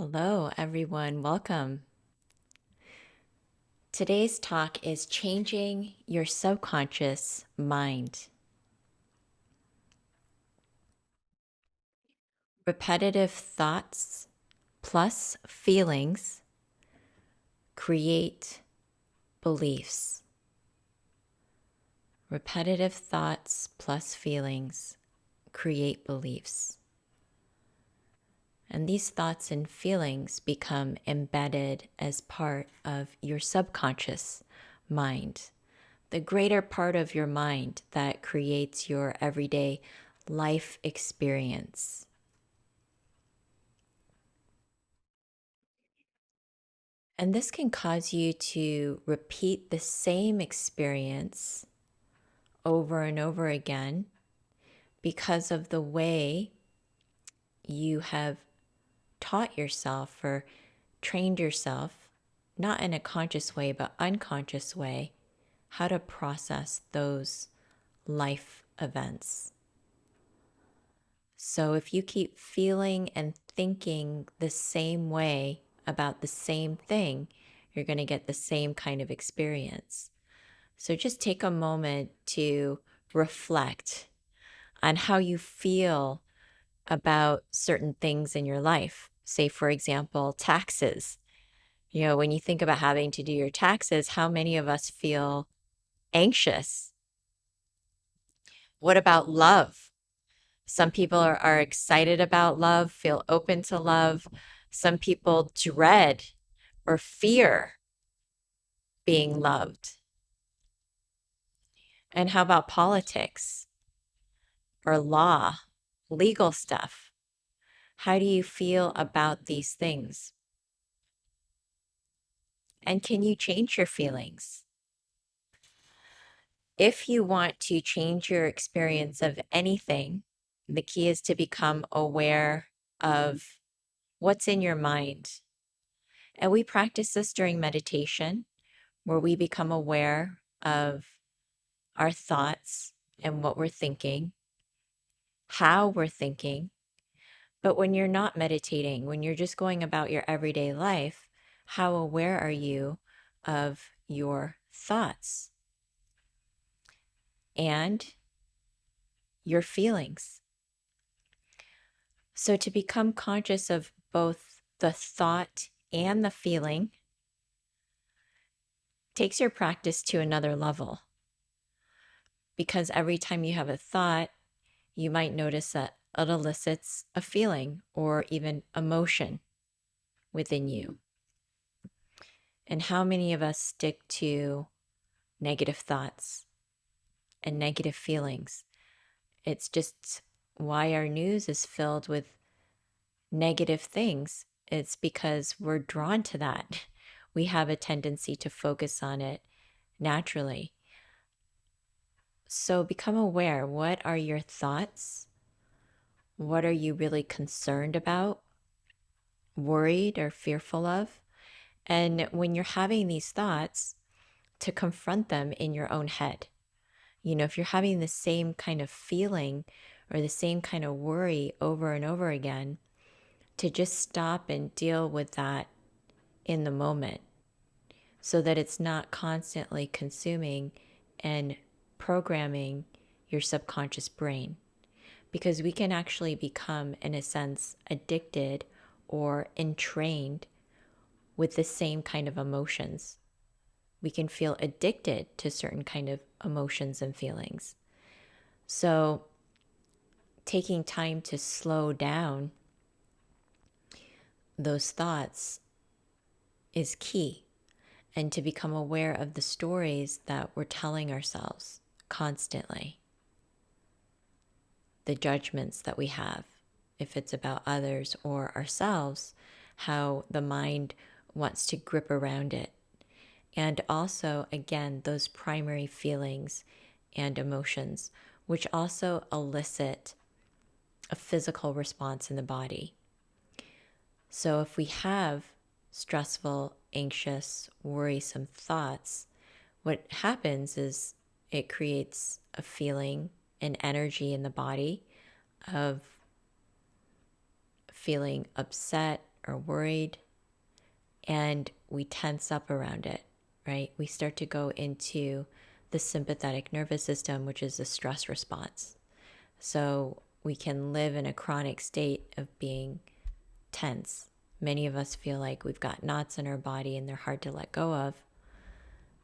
Hello, everyone. Welcome. Today's talk is changing your subconscious mind. Repetitive thoughts plus feelings create beliefs. Repetitive thoughts plus feelings create beliefs. And these thoughts and feelings become embedded as part of your subconscious mind, the greater part of your mind that creates your everyday life experience. And this can cause you to repeat the same experience over and over again because of the way you have taught yourself or trained yourself, not in a conscious way, but unconscious way, how to process those life events. So if you keep feeling and thinking the same way about the same thing, you're going to get the same kind of experience. So just take a moment to reflect on how you feel about certain things in your life. Say, for example, taxes. When you think about having to do your taxes, how many of us feel anxious? What about love? Some people are excited about love, feel open to love. Some people dread or fear being loved. And how about politics or law, legal stuff? How do you feel about these things? And can you change your feelings? If you want to change your experience of anything, the key is to become aware of what's in your mind. And we practice this during meditation, where we become aware of our thoughts and what we're thinking, how we're thinking. But when you're not meditating, when you're just going about your everyday life, how aware are you of your thoughts and your feelings? So to become conscious of both the thought and the feeling takes your practice to another level. Because every time you have a thought, you might notice that it elicits a feeling or even emotion within you. And how many of us stick to negative thoughts and negative feelings? It's just why our news is filled with negative things. It's because we're drawn to that. We have a tendency to focus on it naturally. So become aware. What are your thoughts? What are you really concerned about, worried, or fearful of? And when you're having these thoughts, to confront them in your own head. If you're having the same kind of feeling or the same kind of worry over and over again, to just stop and deal with that in the moment so that it's not constantly consuming and programming your subconscious brain. Because we can actually become, in a sense, addicted or entrained with the same kind of emotions. We can feel addicted to certain kind of emotions and feelings. So taking time to slow down those thoughts is key, and to become aware of the stories that we're telling ourselves constantly, the judgments that we have, if it's about others or ourselves, how the mind wants to grip around it. And also, again, those primary feelings and emotions, which also elicit a physical response in the body. So if we have stressful, anxious, worrisome thoughts, what happens is it creates a feeling, an energy in the body of feeling upset or worried, and we tense up around it, right? We start to go into the sympathetic nervous system, which is the stress response. So we can live in a chronic state of being tense. Many of us feel like we've got knots in our body and they're hard to let go of.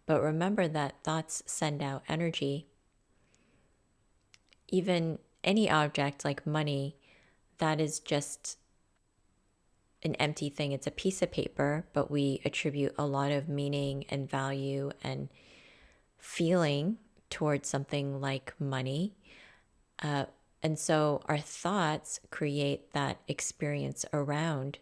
But remember that thoughts send out energy. Even any object like money, that is just an empty thing. It's a piece of paper, but we attribute a lot of meaning and value and feeling towards something like money. And so our thoughts create that experience around